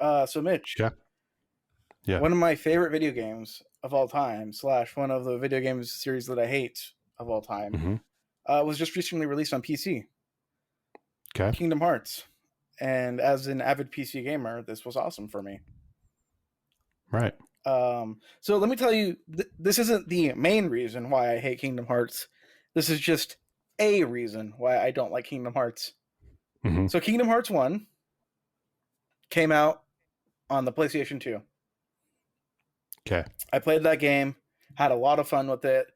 So Mitch, Okay. Yeah. one of my favorite video games of all time, / one of the video games series that I hate of all time, hmm was just recently released on PC, Okay. Kingdom Hearts. And as an avid PC gamer, this was awesome for me. Right. So let me tell you, this isn't the main reason why I hate Kingdom Hearts. This is just a reason why I don't like Kingdom Hearts. hmm So Kingdom Hearts 1 came out on the PlayStation 2. Okay. I played that game, had a lot of fun with it.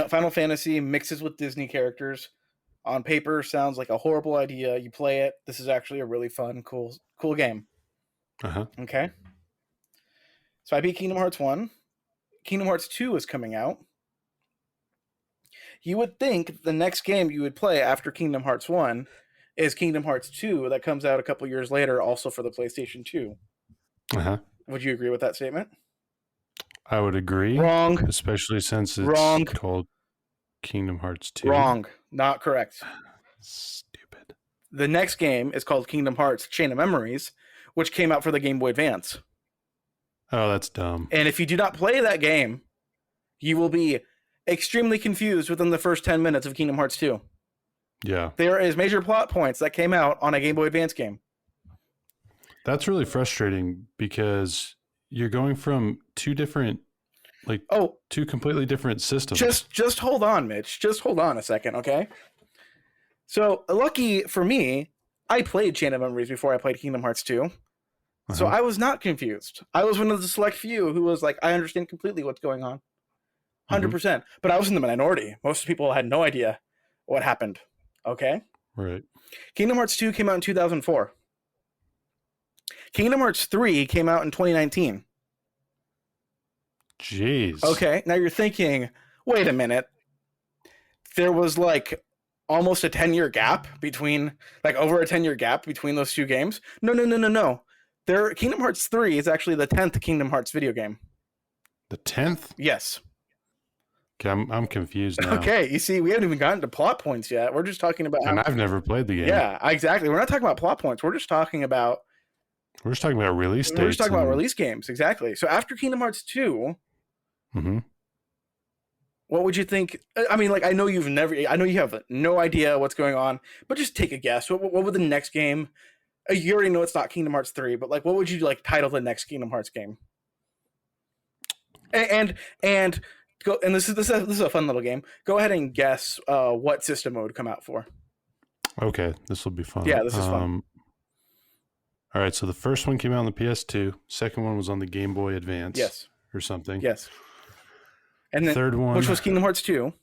Final Fantasy mixes with Disney characters. On paper, sounds like a horrible idea. You play it. This is actually a really fun, cool game. Uh-huh. Okay. So I beat Kingdom Hearts 1. Kingdom Hearts 2 is coming out. You would think the next game you would play after Kingdom Hearts 1 is Kingdom Hearts 2 that comes out a couple years later, also for the PlayStation 2. Uh-huh. Would you agree with that statement? I would agree. Wrong. Especially since it's Wrong. called Kingdom Hearts 2. Wrong. Not correct. Stupid. The next game is called Kingdom Hearts Chain of Memories, which came out for the Game Boy Advance. Oh, that's dumb. And if you do not play that game, you will be extremely confused within the first 10 minutes of Kingdom Hearts 2. Yeah. There is major plot points that came out on a Game Boy Advance game. That's really frustrating because you're going from two completely different systems. Just hold on, Mitch. Just hold on a second, okay? So, lucky for me, I played Chain of Memories before I played Kingdom Hearts 2. So I was not confused. I was one of the select few who was like, I understand completely what's going on. 100%. But I was in the minority. Most people had no idea what happened. Okay? Right. Kingdom Hearts 2 came out in 2004. Kingdom Hearts 3 came out in 2019. Jeez. Okay, now you're thinking, wait a minute. There was like almost a 10-year gap between, like over a 10-year gap between those two games. No. Kingdom Hearts 3 is actually the 10th Kingdom Hearts video game. The 10th? Yes. Okay, I'm confused now. Okay, you see, we haven't even gotten to plot points yet. We're just talking about... And I've never played the game. Yeah, exactly. We're not talking about plot points. We're just talking about... We're just talking about release dates. We're just talking about release games, exactly. So after Kingdom Hearts 2... Mm-hmm. What would you think? I mean, like, I know you have no idea what's going on, but just take a guess. What would the next game? You already know it's not Kingdom Hearts 3, but like, what would you like title the next Kingdom Hearts game? And go. And this is a fun little game. Go ahead and guess what system it would come out for. Okay, this will be fun. Yeah, this is fun. All right, so the first one came out on the PS2. Second one was on the Game Boy Advance. Yes. Or something. Yes. And then third one, which was Kingdom Hearts 2.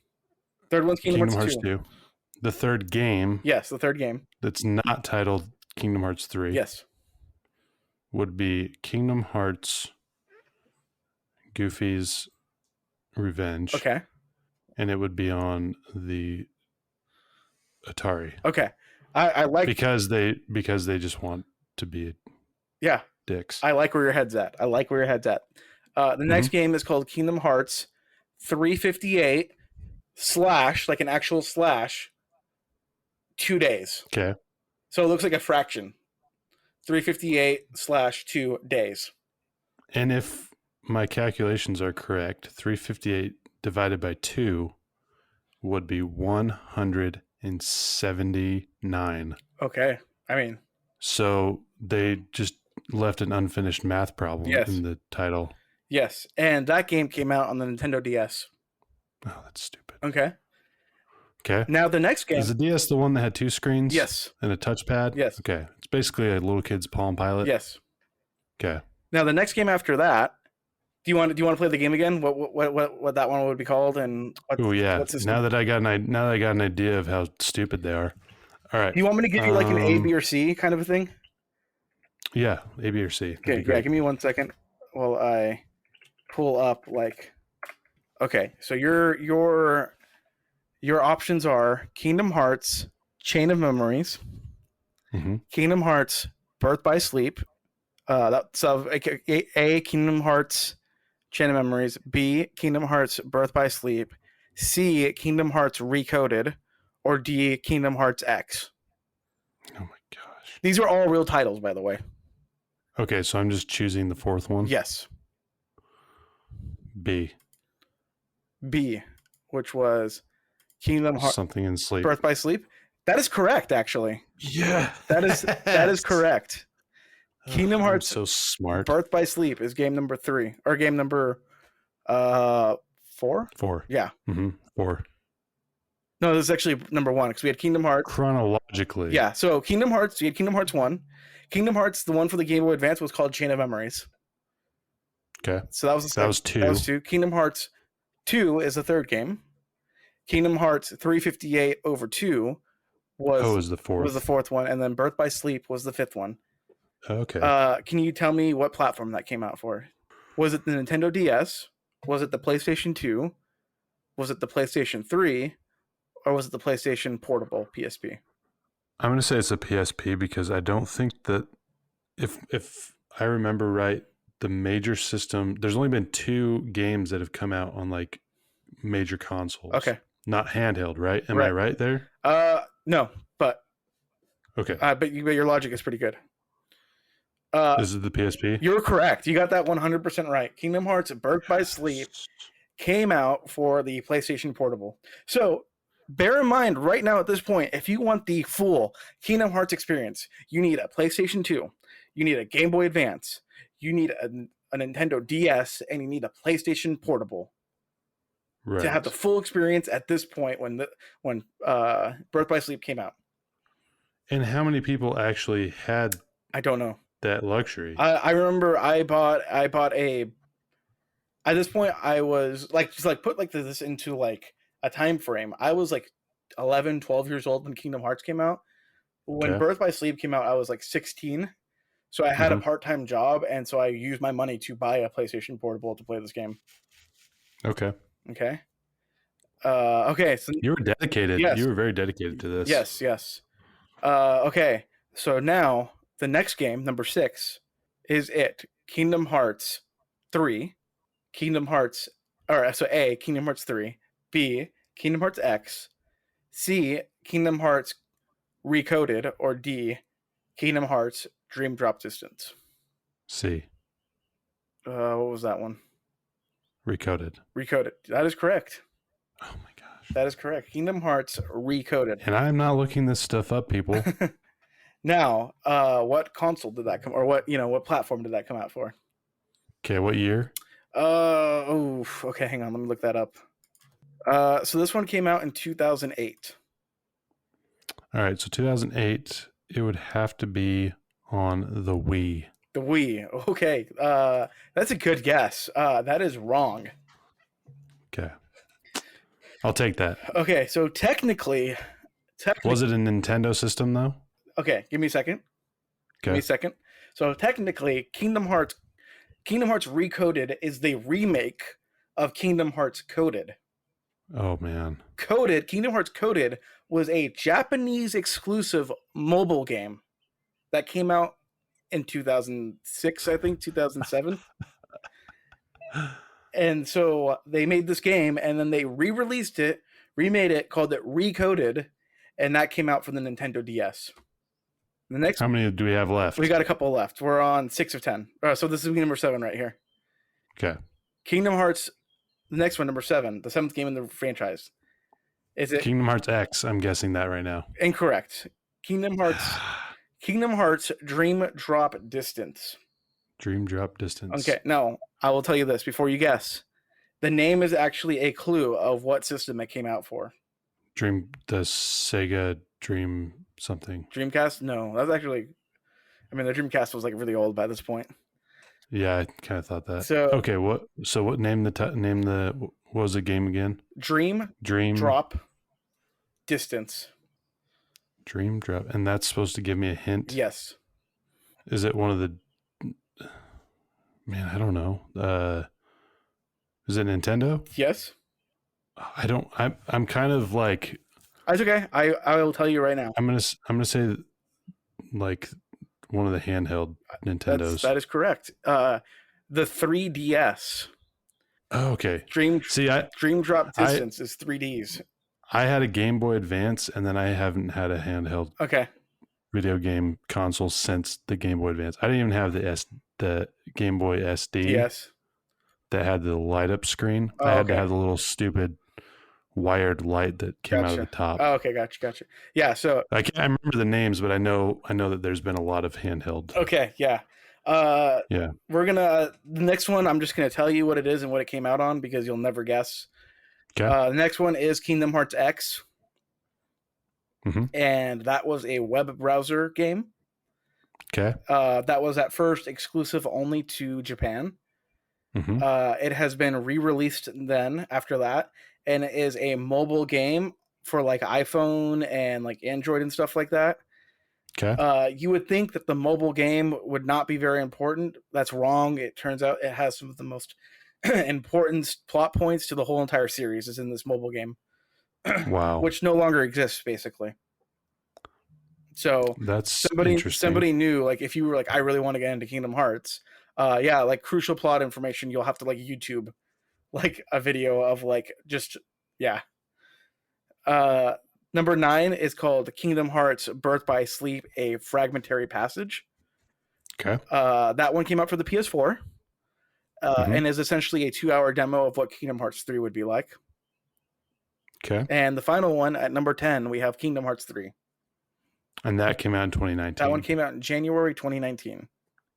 Third one's Kingdom Hearts 2. The third game. Yes, the third game. That's not titled Kingdom Hearts 3. Yes. Would be Kingdom Hearts Goofy's Revenge. Okay. And it would be on the Atari. Okay. I like because they just want to be dicks. I like where your head's at. The next game is called Kingdom Hearts 358 / like an actual / 2 days. Okay. So it looks like a fraction. 358 / 2 days. And if my calculations are correct, 358 divided by 2 would be 179. Okay. I mean, so they just left an unfinished math problem in the title. Yes, and that game came out on the Nintendo DS. Oh, that's stupid. Okay. Okay. Now the next game... Is the DS the one that had 2 screens? Yes. And a touchpad? Yes. Okay. It's basically a little kid's Palm Pilot? Yes. Okay. Now the next game after that, do you want to play the game again? What that one would be called? And oh yeah. Now that I got an idea of how stupid they are. All right. Do you want me to give you like an A, B, or C kind of a thing? Yeah, A, B, or C. Okay, yeah, give me 1 second while I pull up like... Okay, so your options are Kingdom Hearts Chain of Memories, Kingdom Hearts Birth by Sleep, that's A, Kingdom Hearts Chain of Memories, B, Kingdom Hearts Birth by Sleep, C, Kingdom Hearts Recoded, or D, Kingdom Hearts X. Oh my gosh. These are all real titles, by the way. Okay, so I'm just choosing the fourth one. Yes. B. B, which was Kingdom Hearts Something in Sleep. Birth by Sleep. That is correct, actually. Yeah. That is correct. Kingdom Hearts I'm so smart. Birth by Sleep is game number 3 or game number 4? 4. Yeah. 4. No, this is actually number 1 because we had Kingdom Hearts. Chronologically. Yeah, so Kingdom Hearts, you had Kingdom Hearts 1. Kingdom Hearts, the one for the Game Boy Advance, was called Chain of Memories. Okay. So that was the That was 2. That was 2. Kingdom Hearts 2 is the third game. Kingdom Hearts 358 over 2 was the fourth. Was the fourth one, and then Birth by Sleep was the fifth one. Okay. Can you tell me what platform that came out for? Was it the Nintendo DS? Was it the PlayStation 2? Was it the PlayStation 3? Or was it the PlayStation Portable PSP? I'm going to say it's a PSP because I don't think that if I remember right, the major system, there's only been 2 games that have come out on like major consoles. Okay. Not handheld, right? Am I right there? No, but okay. But your logic is pretty good. This is the PSP? You're correct. You got that 100% right. Kingdom Hearts Birth by Sleep came out for the PlayStation Portable. So bear in mind right now at this point, if you want the full Kingdom Hearts experience, you need a PlayStation 2, you need a Game Boy Advance, you need a Nintendo DS, and you need a PlayStation Portable. Right. To have the full experience at this point when Birth by Sleep came out. And how many people actually had I don't know that luxury? I remember I bought a at this point I was like just like put like this into like a time frame. I was like 11, 12 years old when Kingdom Hearts came out. When Birth by Sleep came out, I was like 16. So I had a part-time job, and so I used my money to buy a PlayStation Portable to play this game. Okay. Okay. Okay. So you were dedicated. Yes. You were very dedicated to this. Yes. Okay. So now the next game, number 6, is Kingdom Hearts 3. Kingdom Hearts, so A, Kingdom Hearts 3. B, Kingdom Hearts X. C, Kingdom Hearts Recoded. Or D, Kingdom Hearts Dream Drop Distance. C. What was that one? Recoded. That is correct. Oh my gosh. That is correct. Kingdom Hearts Recoded. And I'm not looking this stuff up, people. Now, what console did that come, or what platform did that come out for? Okay, what year? Okay, hang on, let me look that up. So this one came out in 2008. All right, so 2008, it would have to be on the Wii. The Wii. Okay. That's a good guess. That is wrong. Okay. I'll take that. Okay, so technically was it a Nintendo system though? Okay, give me a second. Give me a second. So technically, Kingdom Hearts Recoded is the remake of Kingdom Hearts Coded. Oh man. Kingdom Hearts Coded was a Japanese exclusive mobile game that came out in 2006, I think, 2007. And so they made this game, and then they remade it, called it Recoded, and that came out for the Nintendo DS. The next, how many do we have left? We got a couple left. We're on 6 of 10. So this is number 7 right here. Okay. Kingdom Hearts, the next one, number 7, the 7th game in the franchise. Is it Kingdom Hearts X? I'm guessing that right now. Incorrect. Kingdom Hearts Dream Drop Distance. Dream Drop Distance. Okay, now I will tell you this before you guess. The name is actually a clue of what system it came out for. The Sega Dream something. Dreamcast? No, that's actually. I mean, the Dreamcast was like really old by this point. Yeah, I kind of thought that. So okay, what was the game again? Dream Drop Distance. Dream Drop, and that's supposed to give me a hint. Yes. Is it one of the? Man, I don't know. Is it Nintendo? Yes. I don't. I'm kind of like. That's okay. I will tell you right now. I'm gonna say, like, one of the handheld Nintendos. That is correct. The 3DS. Oh, okay. Dream Drop Distance is 3Ds. I had a Game Boy Advance, and then I haven't had a handheld. Okay. video game consoles since the Game Boy Advance. I didn't even have the Game Boy SD DS. that had the light up screen. Oh, I had to okay. have the little stupid wired light that came out of the Gotcha. top. Oh, okay, gotcha. Yeah, so I remember the names, but I know that there's been a lot of handheld. okay, yeah. Yeah. We're gonna the next one. I'm just gonna tell you what it is and what it came out on because you'll never guess. Okay. The next one is Kingdom Hearts X, Mm-hmm. and that was a web browser game. Okay. That was at first exclusive only to Japan. Mm-hmm. It has been re-released then after that, and it is a mobile game for like iPhone and like Android and stuff like that. Okay. You would think that the mobile game would not be very important. That's wrong. It turns out it has some of the most important plot points to the whole entire series is in this mobile game, Wow. which no longer exists basically. So That's interesting. somebody knew, like, if you were like, I really want to get into Kingdom Hearts, yeah, like crucial plot information, you'll have to like YouTube like a video of like just yeah. Number 9 is called Kingdom Hearts Birth by Sleep: A Fragmentary Passage. Okay. That one came out for the PS4 Mhm. and is essentially a 2-hour demo of what Kingdom Hearts 3 would be like. Okay. And the final one at number 10, we have Kingdom Hearts 3. And that came out in 2019. That one came out in January 2019.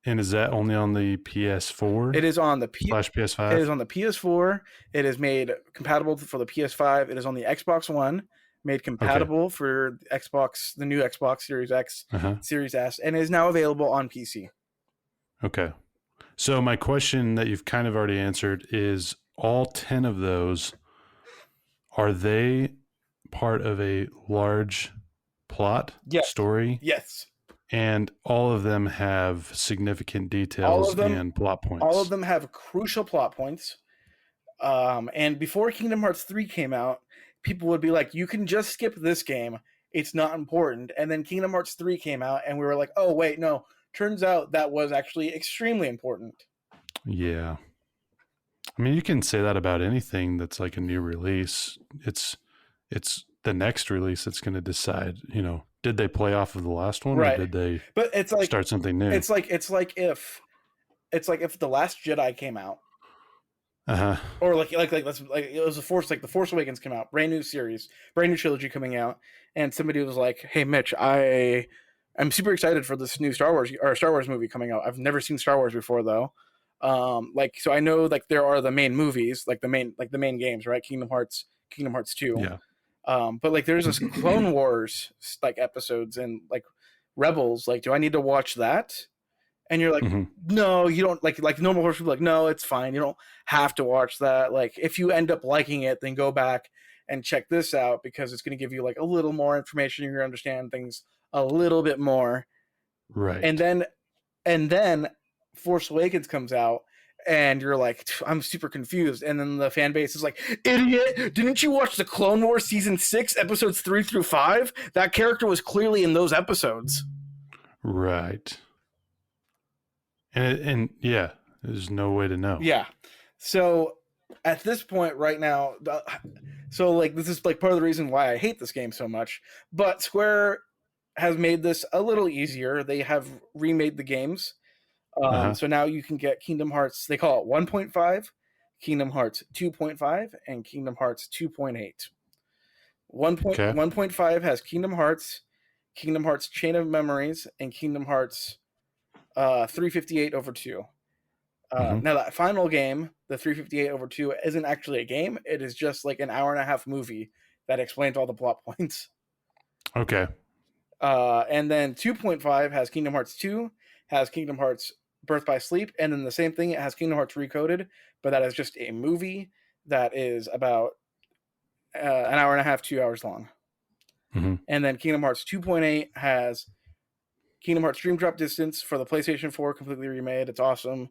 And is that only on the PS4? It is on the /PS5? It is on the PS4. It is made compatible for the PS5. It is on the Xbox One, made compatible for Xbox, the new Xbox Series X, Uh-huh. Series S, and is now available on PC. Okay. So my question that you've kind of already answered is all 10 of those, are they part of a large plot Yes. story? Yes. And all of them have significant details and plot points. All of them have crucial plot points. And before Kingdom Hearts 3 came out, people would be like, you can just skip this game. It's not important. And then Kingdom Hearts 3 came out, and we were like, oh, wait, no. Turns out that was actually extremely important. Yeah. I mean, you can say that about anything that's like a new release. It's the next release that's going to decide, did they play off of the last one, Right. or did they But it's like start something new? It's like if The Last Jedi came out, Uh-huh. or like it was the Force Awakens came out, brand new series, brand new trilogy coming out, and somebody was like, "Hey, Mitch, I'm super excited for this new Star Wars movie coming out. I've never seen Star Wars before though. So I know like there are the main movies, like the main games, right? Kingdom Hearts 2. Yeah. But like there's this Clone Wars like episodes and like Rebels. Like, do I need to watch that? And you're like, Mhm. no, you don't. Like normal horse people, like, no, it's fine. You don't have to watch that. Like, if you end up liking it, then go back and check this out because it's going to give you like a little more information. You're going to understand things a little bit more. Right. And then Force Awakens comes out, and you're like, I'm super confused. And then the fan base is like, idiot, didn't you watch the Clone Wars season 6 episodes 3 through 5? That character was clearly in those episodes. Right. And yeah, there's no way to know. Yeah. So at this point right now, so like this is like part of the reason why I hate this game so much, but Square has made this a little easier. They have remade the games. So now you can get Kingdom Hearts, they call it 1.5, Kingdom Hearts 2.5, and Kingdom Hearts 2.8. 1.5 has Kingdom Hearts Chain of Memories, and Kingdom Hearts 358/2. Now that final game, the 358/2, isn't actually a game. It is just like an hour-and-a-half movie that explains all the plot points. Okay. And then 2.5 has Kingdom Hearts 2, has Kingdom Hearts Birth by Sleep, and then the same thing, it has Kingdom Hearts Recoded, but that is just a movie that is about an hour and a half, 2 hours long. Mm-hmm. And then Kingdom Hearts 2.8 has Kingdom Hearts Dream Drop Distance for the PlayStation 4, completely remade. It's awesome.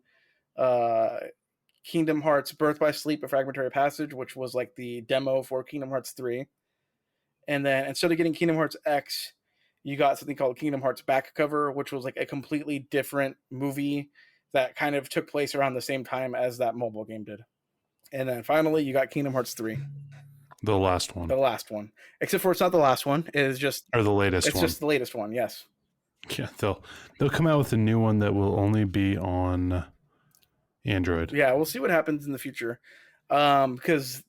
Kingdom Hearts Birth by Sleep: A Fragmentary Passage, which was like the demo for Kingdom Hearts 3. And then instead of getting Kingdom Hearts X, you got something called Kingdom Hearts Back Cover, which was like a completely different movie that kind of took place around the same time as that mobile game did. And then finally, you got Kingdom Hearts 3. The last one. The last one. Except for it's not the last one. It is just... Or the latest one. It's just the latest one, yes. Yeah, they'll come out with a new one that will only be on Android. Yeah, we'll see what happens in the future, because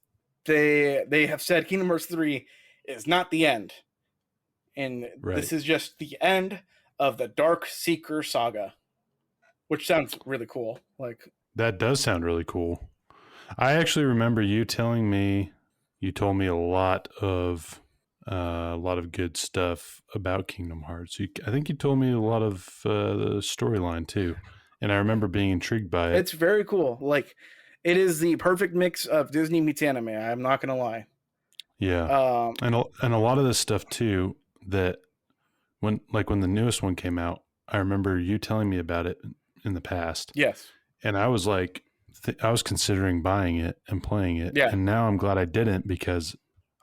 they have said Kingdom Hearts 3 is not the end, and Right. this is just the end of the Dark Seeker saga, which sounds really cool. Like, That does sound really cool. I actually remember you telling me, you told me a lot of good stuff about Kingdom Hearts. I think you told me a lot of the storyline too, and I remember being intrigued by it. it's very cool. Like, it is the perfect mix of Disney meets anime. I'm not gonna lie. Yeah, Um, and a lot of this stuff too. That when the newest one came out, I remember you telling me about it in the past, yes, and I was like, I was considering buying it and playing it, yeah. and now I'm glad I didn't because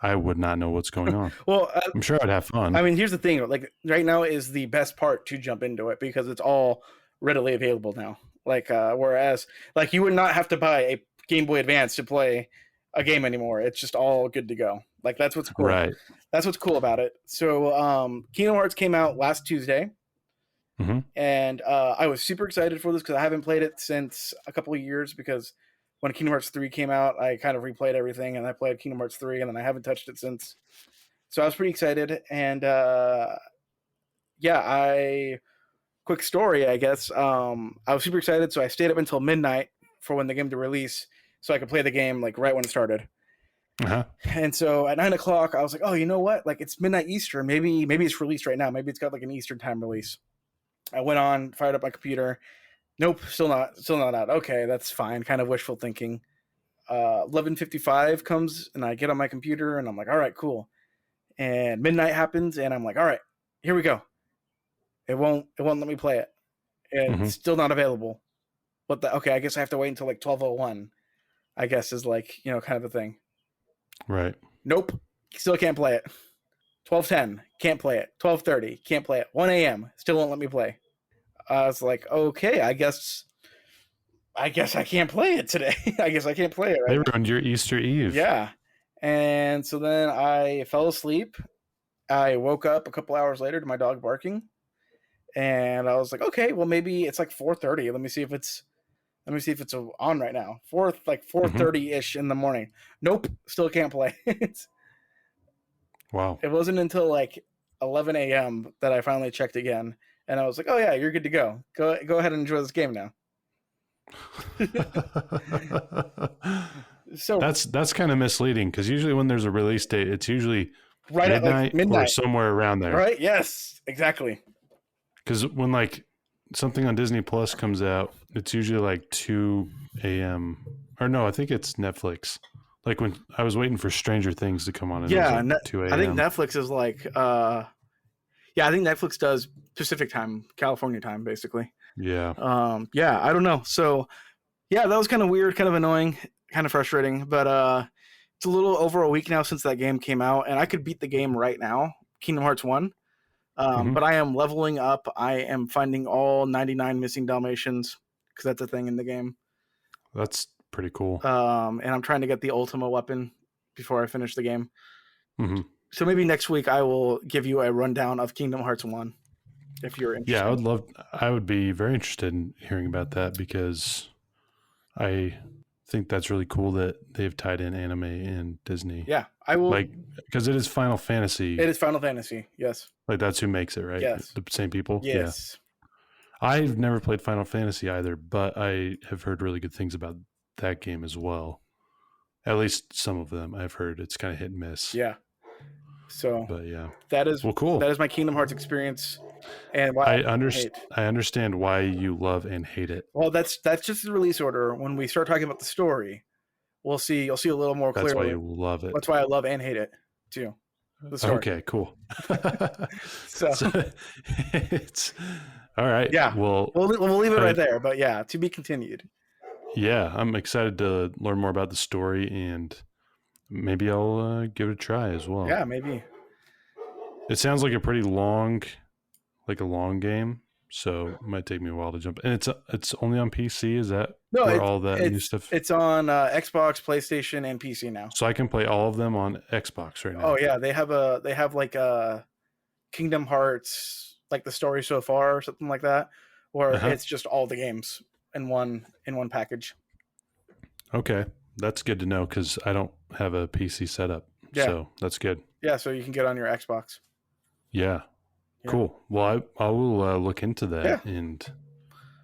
I would not know what's going on. Well, I'm sure I'd have fun. I mean, here's the thing. Like, right now is the best part to jump into it because it's all readily available now. Like, whereas, like, you would not have to buy a Game Boy Advance to play a game anymore. It's just all good to go. Like, that's what's cool. Right. That's what's cool about it. So, Kingdom Hearts came out last Tuesday, Hmm. and I was super excited for this because I haven't played it since a couple of years. Because when Kingdom Hearts 3 came out, I kind of replayed everything, and I played Kingdom Hearts 3, and then I haven't touched it since. So I was pretty excited, and yeah, quick story, I guess. I was super excited, so I stayed up until midnight for when the game to release, so I could play the game like right when it started. Uh-huh. And so at 9 o'clock, I was like, oh, you know what? Like, it's midnight Eastern. Maybe it's released right now. Maybe it's got like an Eastern time release. I went on, fired up my computer. Nope, still not out. Okay, that's fine. Kind of wishful thinking. 11:55 comes, and I get on my computer, and I'm like, all right, cool. And midnight happens, and I'm like, all right, here we go. It won't let me play it. And Mhm. it's still not available. What the? Okay, I guess I have to wait until like 12:01. I guess is like, kind of a thing. Right. Nope, still can't play it. 12:10, can't play it. 12:30, can't play it. 1 a.m. still won't let me play. I was like, okay, I guess I can't play it today. I guess I can't play it They right now. ruined your Easter Eve. Yeah. And so then I fell asleep. I woke up a couple hours later to my dog barking. And I was like, okay, well, maybe it's like 4:30. Let me see if it's on right now. 4:30 ish in the morning. Nope, still can't play. Wow. It wasn't until like 11 a.m. that I finally checked again, and I was like, oh yeah, you're good to go. Go ahead and enjoy this game now. So That's kind of misleading because usually when there's a release date, it's usually right at like midnight or midnight, somewhere around there. right? Yes, exactly. Because when like something on Disney Plus comes out, it's usually like 2 a.m. Or no, I think it's Netflix. Like when I was waiting for Stranger Things to come on, and Yeah, it was like 2 a.m. I think Netflix is like, yeah, I think Netflix does Pacific time, California time, basically. Yeah. Yeah, I don't know. So, yeah, that was kind of weird, kind of annoying, kind of frustrating, but it's a little over a week now since that game came out, and I could beat the game right now, Kingdom Hearts 1. Mhm. But I am leveling up. I am finding all 99 missing Dalmatians because that's a thing in the game. That's pretty cool. And I'm trying to get the Ultima weapon before I finish the game. Hmm. So maybe next week I will give you a rundown of Kingdom Hearts 1 if you're interested. Yeah, I would be very interested in hearing about that because I think that's really cool that they've tied in anime and Disney. Yeah, I will. Like, because it is Final Fantasy. It is Final Fantasy. Yes. Like, that's who makes it, right? Yes. The same people? Yes. Yeah. I've never played Final Fantasy either, but I have heard really good things about that game as well. At least some of them I've heard. It's kind of hit and miss. Yeah. So But yeah. that is Well, cool. That is my Kingdom Hearts experience, and why I hate. understand why you love and hate it. Well, that's just the release order. When we start talking about the story, we'll see. You'll see a little more That's clearly. why you love it. That's why I love and hate it too. The story. Okay, cool. So It's all right. yeah, Well, we'll leave it right there. But yeah, to be continued. yeah, I'm excited to learn more about the story, and maybe I'll give it a try as well. Yeah, maybe. It sounds like a pretty long, like a long game, so it might take me a while to jump. And it's only on PC. Is that No, where all that new stuff? It's on Xbox, PlayStation, and PC now. So I can play all of them on Xbox right now. Oh yeah, they have like a Kingdom Hearts like the story so far or something like that, or Uh-huh. it's just all the games in one package. Okay, that's good to know because I don't have a PC setup. Yeah. So that's good. Yeah, so you can get on your Xbox. Yeah. Yeah. Cool. Well, I will look into that, Yeah. and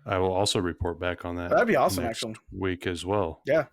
I will also report back on that That'd be awesome, next actually. week as well. Yeah.